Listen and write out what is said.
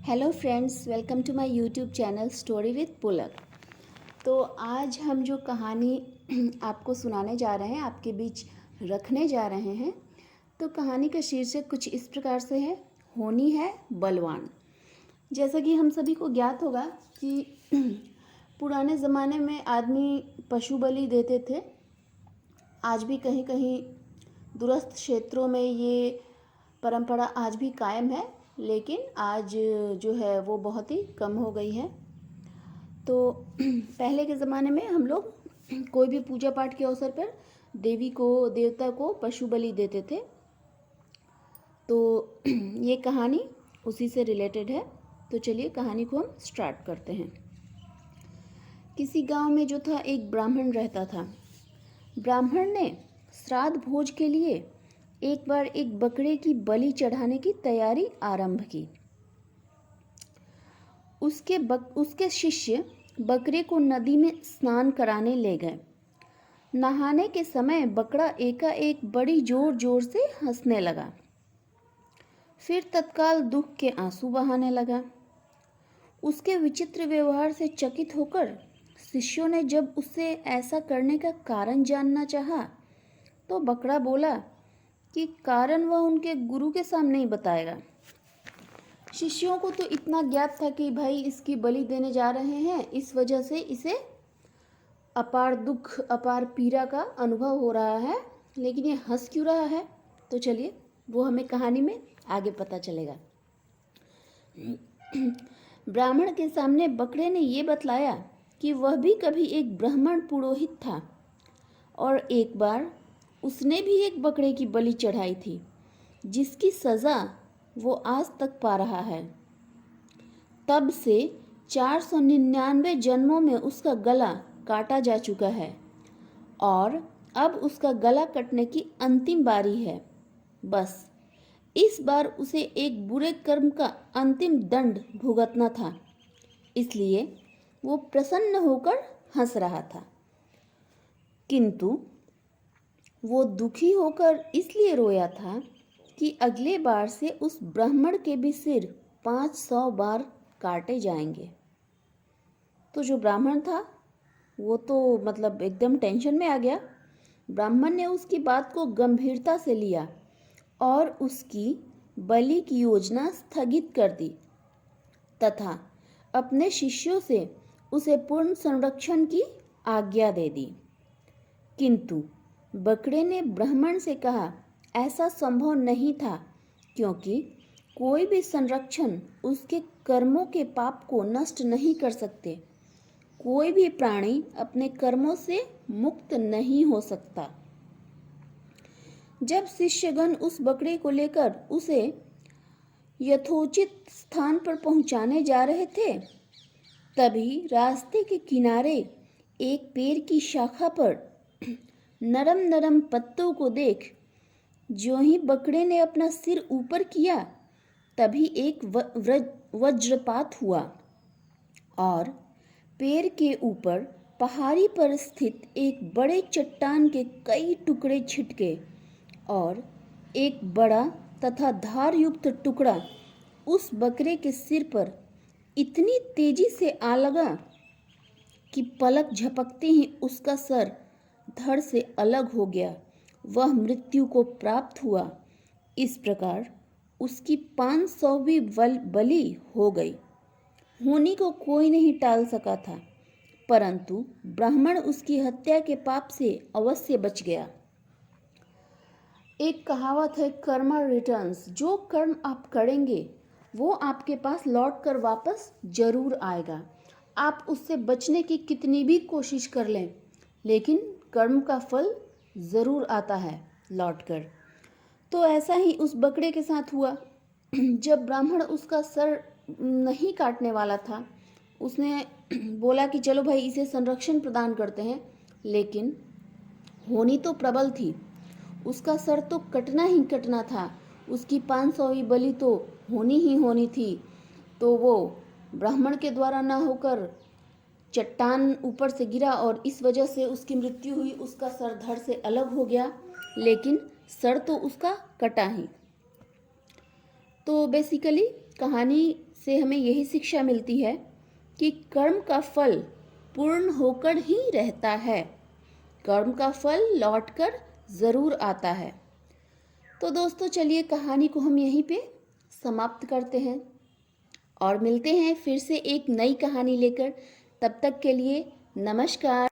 Hello friends, welcome to my YouTube channel story with Pulak. तो आज हम जो कहानी आपको सुनाने जा रहे हैं, आपके बीच रखने जा रहे हैं, तो कहानी का शीर्षक कुछ इस प्रकार से है, होनी है बलवान। जैसा कि हम सभी को ज्ञात होगा कि पुराने ज़माने में आदमी पशु बलि देते थे। आज भी कहीं कहीं दूरस्थ क्षेत्रों में ये परंपरा आज भी कायम है, लेकिन आज जो है वो बहुत ही कम हो गई है। तो पहले के ज़माने में हम लोग कोई भी पूजा पाठ के अवसर पर देवता को पशु बलि देते थे। तो ये कहानी उसी से रिलेटेड है। तो चलिए कहानी को हम स्टार्ट करते हैं। किसी गांव में जो था एक ब्राह्मण रहता था। ब्राह्मण ने श्राद्ध भोज के लिए एक बार एक बकरे की बलि चढ़ाने की तैयारी आरंभ की। उसके शिष्य बकरे को नदी में स्नान कराने ले गए। नहाने के समय बकरा एकाएक बड़ी जोर जोर से हंसने लगा, फिर तत्काल दुख के आंसू बहाने लगा। उसके विचित्र व्यवहार से चकित होकर शिष्यों ने जब उससे ऐसा करने का कारण जानना चाहा, तो बकरा बोला कि कारण वह उनके गुरु के सामने ही बताएगा। शिष्यों को तो इतना ज्ञात था कि भाई इसकी बलि देने जा रहे हैं, इस वजह से इसे अपार दुख अपार पीड़ा का अनुभव हो रहा है, लेकिन ये हंस क्यों रहा है? तो चलिए वो हमें कहानी में आगे पता चलेगा। ब्राह्मण के सामने बकरे ने ये बतलाया कि वह भी कभी एक ब्राह्मण पुरोहित था और एक बार उसने भी एक बकरे की बलि चढ़ाई थी, जिसकी सज़ा वो आज तक पा रहा है। तब से 499 जन्मों में उसका गला काटा जा चुका है और अब उसका गला कटने की अंतिम बारी है। बस इस बार उसे एक बुरे कर्म का अंतिम दंड भुगतना था, इसलिए वो प्रसन्न होकर हंस रहा था। किंतु वो दुखी होकर इसलिए रोया था कि अगले बार से उस ब्राह्मण के भी सिर 500 बार काटे जाएंगे। तो जो ब्राह्मण था वो तो मतलब एकदम टेंशन में आ गया। ब्राह्मण ने उसकी बात को गंभीरता से लिया और उसकी बलि की योजना स्थगित कर दी तथा अपने शिष्यों से उसे पूर्ण संरक्षण की आज्ञा दे दी। किंतु बकरे ने ब्राह्मण से कहा, ऐसा संभव नहीं था, क्योंकि कोई भी संरक्षण उसके कर्मों के पाप को नष्ट नहीं कर सकते। कोई भी प्राणी अपने कर्मों से मुक्त नहीं हो सकता। जब शिष्यगण उस बकरे को लेकर उसे यथोचित स्थान पर पहुंचाने जा रहे थे, तभी रास्ते के किनारे एक पेड़ की शाखा पर नरम नरम पत्तों को देख ज्यों ही बकरे ने अपना सिर ऊपर किया, तभी एक वज्रपात हुआ और पेड़ के ऊपर पहाड़ी पर स्थित एक बड़े चट्टान के कई टुकड़े छिटके और एक बड़ा तथा धार युक्त टुकड़ा उस बकरे के सिर पर इतनी तेजी से आ लगा कि पलक झपकते ही उसका सर धड़ से अलग हो गया। वह मृत्यु को प्राप्त हुआ। इस प्रकार उसकी 500वीं बलि हो गई। होनी को कोई नहीं टाल सका था, परंतु ब्राह्मण उसकी हत्या के पाप से अवश्य बच गया। एक कहावत है, कर्मा रिटर्न्स। जो कर्म आप करेंगे वो आपके पास लौट कर वापस जरूर आएगा। आप उससे बचने की कितनी भी कोशिश कर लें, लेकिन कर्म का फल ज़रूर आता है लौटकर। तो ऐसा ही उस बकरे के साथ हुआ। जब ब्राह्मण उसका सर नहीं काटने वाला था, उसने बोला कि चलो भाई इसे संरक्षण प्रदान करते हैं, लेकिन होनी तो प्रबल थी। उसका सर तो कटना ही कटना था। उसकी 500वीं बलि तो होनी ही होनी थी। तो वो ब्राह्मण के द्वारा ना होकर चट्टान ऊपर से गिरा और इस वजह से उसकी मृत्यु हुई। उसका सर धड़ से अलग हो गया, लेकिन सर तो उसका कटा ही। तो बेसिकली कहानी से हमें यही शिक्षा मिलती है कि कर्म का फल पूर्ण होकर ही रहता है, कर्म का फल लौटकर ज़रूर आता है। तो दोस्तों चलिए कहानी को हम यहीं पे समाप्त करते हैं और मिलते हैं फिर से एक नई कहानी लेकर। तब तक के लिए नमस्कार।